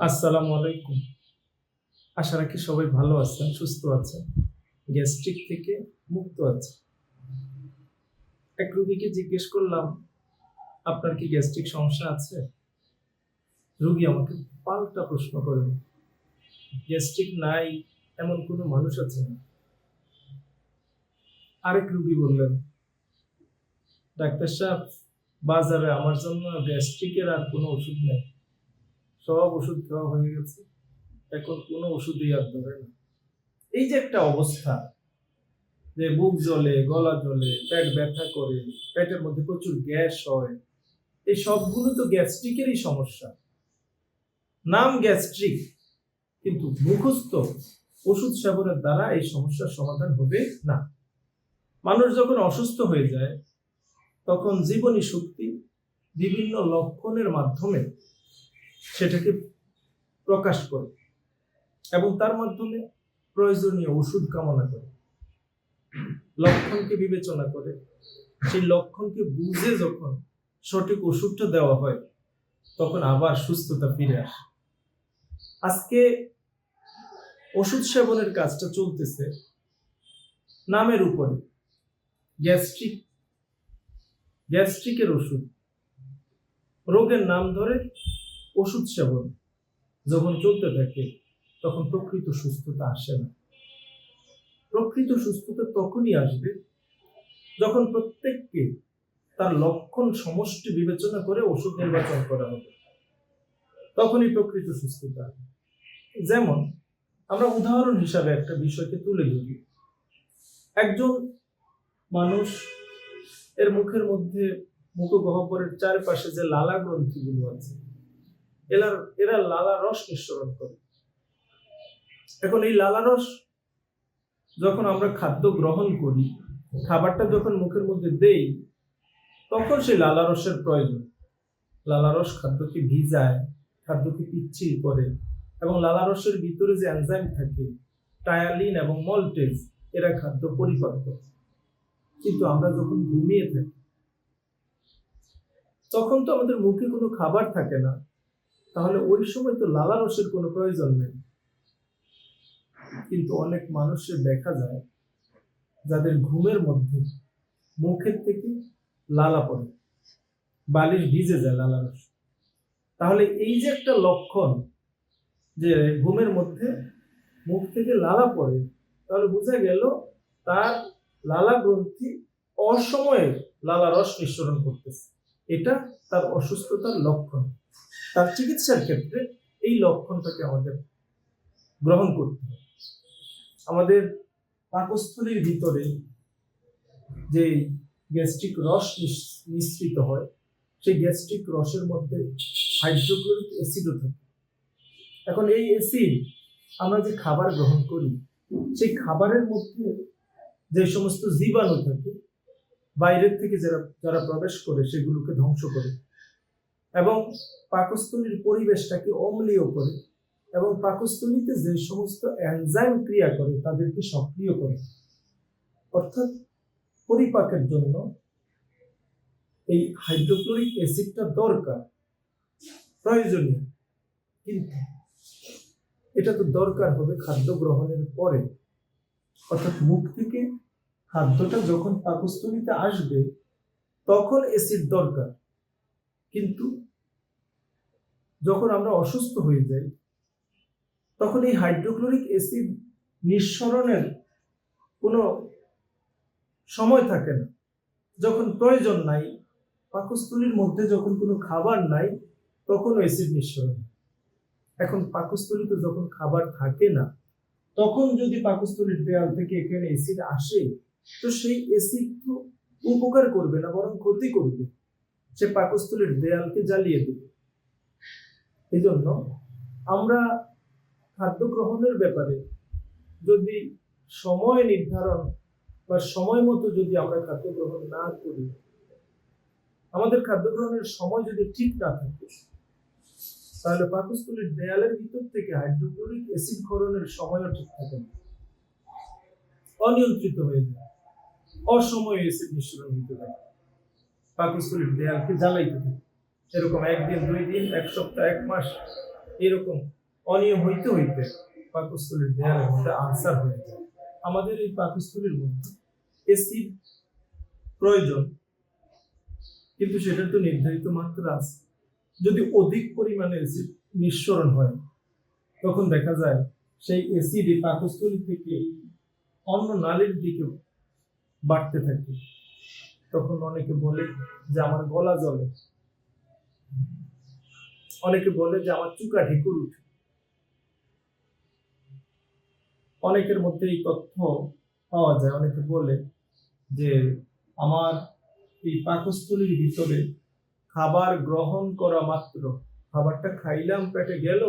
আসসালামু আলাইকুম। আশা রাখি সবাই ভালো আছেন, সুস্থ আছেন, গ্যাস্ট্রিক থেকে মুক্ত আছেন। এক রোগীকে জিজ্ঞেস করলাম, আপনার কি গ্যাস্ট্রিক সমস্যা আছে? রোগী আমাকে পাল্টা প্রশ্ন করেন, গ্যাস্ট্রিক নাই এমন কোনো মানুষ আছে না? আরেক রোগী বললেন, ডাক্তার সাহেব, বাজারে আমার জন্য গ্যাস্ট্রিকের আর কোনো ওষুধ নেই, সব ওষুধ খাওয়া হয়ে গেছে, এখন কোনো ওষুধই আর ধরে না। এই যে একটা অবস্থা, যে বুক জ্বলে, গলা জ্বলে, পেট ব্যথা করে, পেটের মধ্যে প্রচুর গ্যাস হয়, এই সবগুলো তো গ্যাস্ট্রিকেরই সমস্যা। নাম গ্যাস্ট্রিক, কিন্তু মুখস্থ ওষুধ সেবনের দ্বারা এই সমস্যার সমাধান হবে না। মানুষ যখন অসুস্থ হয়ে যায়, তখন জীবনী শক্তি বিভিন্ন লক্ষণের মাধ্যমে সেটাকে প্রকাশ করে এবং তার মাধ্যমে প্রয়োজনীয় ওষুধ কামনা করে, লক্ষণকে বিবেচনা করে, সেই লক্ষণকে বুঝে যখন সঠিক ওষুধটা দেওয়া হয়, তখন আবার সুস্থতা ফিরে আসে। আজকে ওষুধ সেবনের কাজটা চলতেছে নামের উপরে। গ্যাস্ট্রিকের ওষুধ, রোগের নাম ধরে ওষুধ সেবন যখন চলতে থাকে, তখন প্রকৃত সুস্থতা আসে না। প্রকৃত সুস্থতা তখনই আসবে যখন প্রত্যেককে তার লক্ষণ সমষ্টি বিবেচনা করে ওষুধ নির্বাচন করা হবে, তখনই প্রকৃত সুস্থতা আসবে। যেমন আমরা উদাহরণ হিসাবে একটা বিষয়কে তুলে ধরি। একজন মানুষ এর মুখের মধ্যে, মুখগহ্বরের চারপাশে যে লালা গ্রন্থিগুলো আছে, এরা লালা রস নিঃসরণ করে। এখন এই লালা রস যখন আমরা খাদ্য গ্রহণ করি, খাবারটা যখন মুখের মধ্যে দেই, তখন সেই লালা রসের প্রয়োজন। লালা রস খাদ্যকে ভিজায়, খাদ্যকে পিচ্ছিল করে, এবং লালা রসের ভিতরে যে এনজাইম থাকে, টায়ালিন এবং মল্টেজ, এরা খাদ্য পরিপাক করে। কিন্তু আমরা যখন ঘুমিয়ে থাকি, তখন তো আমাদের মুখে কোনো খাবার থাকে না, তাহলে ওই সময় তো লালা রসের কোনো প্রয়োজন নেই। কিন্তু অনেক মানুষের দেখা যায় যাদের ঘুমের মধ্যে মুখের থেকে লালা পড়ে, বালিশ ভিজে যায় লালা রস। তাহলে এই যে একটা লক্ষণ, যে ঘুমের মধ্যে মুখ থেকে লালা পড়ে, তাহলে বোঝা গেল তার লালা গ্রন্থি অসময়ে লালা রস নিঃসরণ করতেছে। এটা তার অসুস্থতার লক্ষণ। তার চিকিৎসার ক্ষেত্রে এই লক্ষণটাকে আমাদের গ্রহণ করতে হবে। আমাদের পাকস্থলীর ভিতরে যে গ্যাস্ট্রিক রস নিঃসৃত হয়, সেই গ্যাস্ট্রিক রসের মধ্যে হাইড্রোক্লোরিক অ্যাসিডও থাকে। এখন এই অ্যাসিড আমরা যে খাবার গ্রহণ করি, সেই খাবারের মধ্যে যে সমস্ত জীবাণু থাকে, বাইরের থেকে যারা প্রবেশ করে, সেগুলোকে ধ্বংস করে এবং পাকস্থলীর পরিবেশটাকে অম্লীয় করে, এবং পাকস্থলীতে যে সমস্ত এনজাইম ক্রিয়া করে তাদেরকে সক্রিয় করে। অর্থাৎ পরিপাকের জন্য এই হাইড্রোক্লোরিক অ্যাসিডটা দরকার, প্রয়োজনীয়, কিন্তু এটা তো দরকার হবে খাদ্য গ্রহণের পরে। অর্থাৎ মুখ থেকে খাদ্যটা যখন পাকস্থলীতে আসবে, তখন অ্যাসিড দরকার। কিন্তু যখন আমরা অসুস্থ হয়ে যাই, তখন এই হাইড্রোক্লোরিক অ্যাসিড নিঃসরণের কোনো সময় থাকে না। যখন প্রয়োজন নাই, পাকস্থলীর মধ্যে যখন কোনো খাবার নাই, তখন অ্যাসিড নিঃসরণ। এখন পাকস্থলীতে যখন খাবার থাকে না, তখন যদি পাকস্থলীর দেয়াল থেকে এখানে অ্যাসিড আসে, তো সেই অ্যাসিড তো উপকার করবে না, বরং ক্ষতি করবে। সে পাকস্থলীর দেয়ালকে জ্বালিয়ে দেবে। এই জন্য আমরা খাদ্য গ্রহণের ব্যাপারে যদি সময় নির্ধারণ বা সময় মতো যদি আমরা খাদ্য গ্রহণ না করি, আমাদের খাদ্য গ্রহণের সময় যদি ঠিক না থাকে, তাহলে পাকস্থলীর দেয়ালের ভিতর থেকে হাইড্রোক্লোরিক অ্যাসিড ক্ষরণের সময়ও ঠিক থাকে না, অনিয়ন্ত্রিত হয়ে যায়, অসময়ে অ্যাসিড নিঃসরণ হতে থাকে, পাকস্থলীর দেয়ালকে জ্বালাইতে থাকে। এরকম একদিন, 2 দিন, 1 সপ্তাহ, 1 মাস এরকম অনিয়ম হইতে হইতে পাকস্থলীর দেয়ালের মধ্যে আলসার হয়ে যায়। আমাদের এই পাকস্থলীর মধ্যে এসিড প্রয়োজন, কিন্তু সেটার তো নির্ধারিত মাত্রা আছে। যদি অধিক পরিমাণে অ্যাসিড নিঃসরণ হয়, তখন দেখা যায় সেই অ্যাসিড এই পাকস্থলী থেকে অন্য নালীর দিকে বাড়তে থাকে। তখন অনেকে বলে যে আমার গলা জ্বলে, অনেকে বলে যে আমার চুকা ঢেকুর উঠে। অনেকের মধ্যে এই তথ্য পাওয়া যায়। অনেকে বলে যে আমার এই পাকস্থলীর ভিতরে খাবার গ্রহণ করা মাত্র, খাবারটা খাইলাম, পেটে গেল,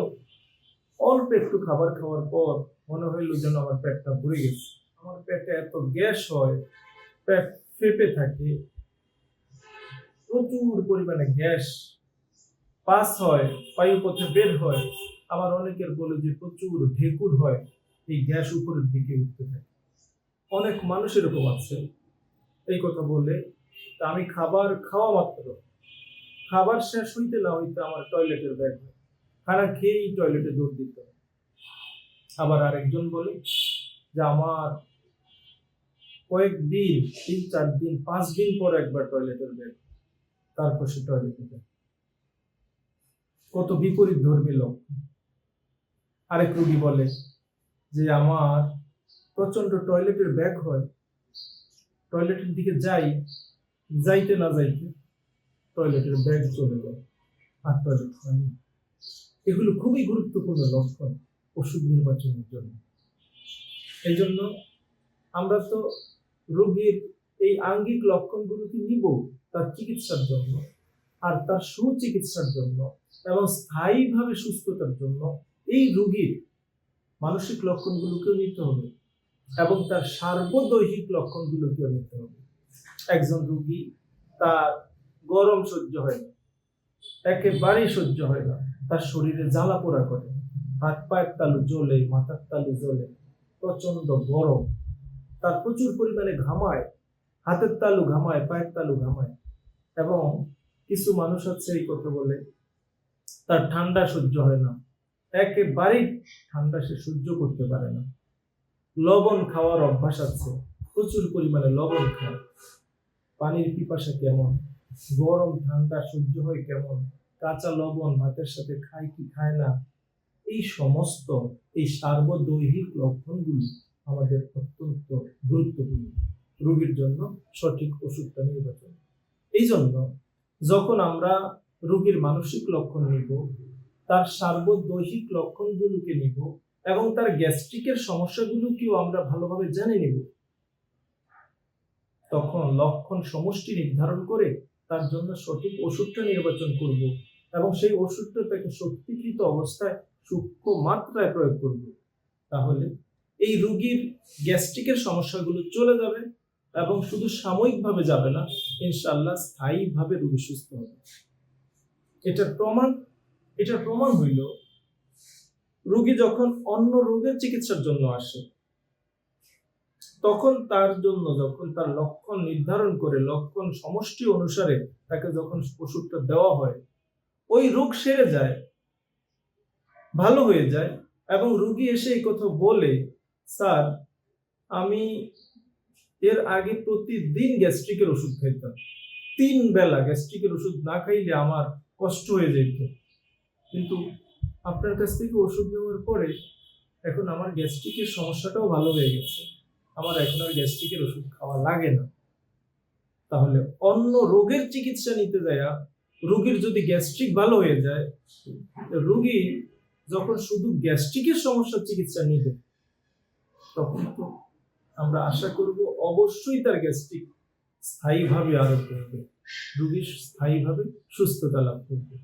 অল্প একটু খাবার খাওয়ার পর মনে হইল যেন আমার পেটটা ভরে গেছে। আমার পেটে এত গ্যাস হয়, পেট ফেপে থাকে, প্রচুর পরিমাণে গ্যাস পাস হয়, বায়ুপথে বের হয়। আবার অনেকের বলে যে প্রচুর ঢেকুর হয়, এই গ্যাস উপরের দিকে উঠতে থাকে। অনেক মানুষ এরকম আছে এই কথা বলে, আমি খাবার খাওয়া মাত্র, খাবার শেষ হইতে না হইতে আমার টয়লেটের ব্যাগ হয়, খানা খেয়েই টয়লেটে দৌড় দিতে হয়। আবার আরেকজন বলে যে আমার কয়েকদিন, 3-4 দিন 5 দিন পর একবার টয়লেটের ব্যাগ, তারপর সে টয়লেটে যায়। কত বিপরীত ধর্মী লোক। আরেক রোগী বলে যে আমার প্রচন্ড টয়লেটের ব্যাগ হয়, টয়লেটের দিকে যাই, যাইতে না যাইতে টয়লেটের ব্যাগ চলে যায়, আর টয়লেট হয় না। এগুলো খুবই গুরুত্বপূর্ণ লক্ষণ ওষুধ নির্বাচনের জন্য। এই জন্য আমরা তো রোগীর এই আঙ্গিক লক্ষণগুলোকে নিব তার চিকিৎসার জন্য, আর তার সুচিকিৎসার জন্য এবং স্থায়ীভাবে সুস্থতার জন্য এই রোগীর মানসিক লক্ষণগুলোকেও নিতে হবে এবং তার সার্বদৈহিক লক্ষণগুলোকেও নিতে হবে। একজন রোগী তার গরম সহ্য হয় না, একেবারেই সহ্য হয় না, তার শরীরে জ্বালা পোড়া করে, হাত পায়ের তালু জ্বলে, মাথার তালু জ্বলে, প্রচন্ড গরম, তার প্রচুর পরিমাণে ঘামায়, হাতের তালু ঘামায়, পায়ের তালু ঘামায়। এবং কিছু মানুষ আছে এই কথা বলে তার ঠান্ডা সহ্য হয় না, একেবারেই ঠান্ডা সে সহ্য করতে পারে না। লবণ খাওয়ার অভ্যাস আছে, প্রচুর পরিমাণে লবণ খায়। পানির পিপাসা কেমন, গরম ঠান্ডা সহ্য হয় কেমন, কাঁচা লবণ ভাতের সাথে খায় কি খায় না, এই সমস্ত এই সার্বদৈহিক লক্ষণগুলি আমাদের অত্যন্ত গুরুত্বপূর্ণ রোগীর জন্য সঠিক ওষুধটা নির্বাচন। এই জন্য যখন আমরা রোগীর মানসিক লক্ষণ নিব, তার সার্বদৈহিক লক্ষণগুলোকে নিব এবং তার গ্যাস্ট্রিকের সমস্যাগুলোকেও আমরা ভালোভাবে জেনে নিব, তখন লক্ষণ সমষ্টি নির্ধারণ করে তার জন্য সঠিক ওষুধটা নির্বাচন করব এবং সেই ওষুধটা তাকে শক্তিকৃত অবস্থায় সূক্ষ্ম মাত্রায় প্রয়োগ করব। তাহলে এই রোগীর গ্যাস্ট্রিকের সমস্যাগুলো চলে যাবে এবং শুধু সাময়িকভাবে যাবে না, ইনশাআল্লাহ স্থায়ীভাবে রোগী সুস্থ হবে। এটার প্রমাণ হইল রোগী যখন অন্য রোগের চিকিৎসার জন্য আসে, তখন তার জন্য যখন তার লক্ষণ নির্ধারণ করে লক্ষণ সমষ্টি অনুসারে তাকে যখন ওষুধটা দেওয়া হয়, ওই রোগ সেরে যায়, ভালো হয়ে যায় এবং রোগী এসে এই কথা বলে, স্যার আমি এর আগে প্রতিদিন গ্যাস্ট্রিকের ওষুধ খাইতাম, 3 বেলা গ্যাস্ট্রিকের ওষুধ না খাইলে আমার কষ্ট হয়ে যেত, কিন্তু আপনার কাছ থেকে ওষুধ নেওয়ার পরে এখন আমার গ্যাস্ট্রিকের সমস্যাটাও ভালো হয়ে গেছে, আমার এখন আর গ্যাস্ট্রিকের ওষুধ খাওয়া লাগে না। তাহলে অন্য রোগের চিকিৎসা নিতে যায় রোগীর যদি গ্যাস্ট্রিক ভালো হয়ে যায়, রোগী যখন শুধু গ্যাস্ট্রিকের সমস্যার চিকিৎসা নিবে, তখন তো আমরা আশা করব অবশ্যই তার গ্যাস্ট্রিক স্থায়ীভাবে আরোগ্য হবে, রোগী স্থায়ীভাবে সুস্থতা লাভ করবে।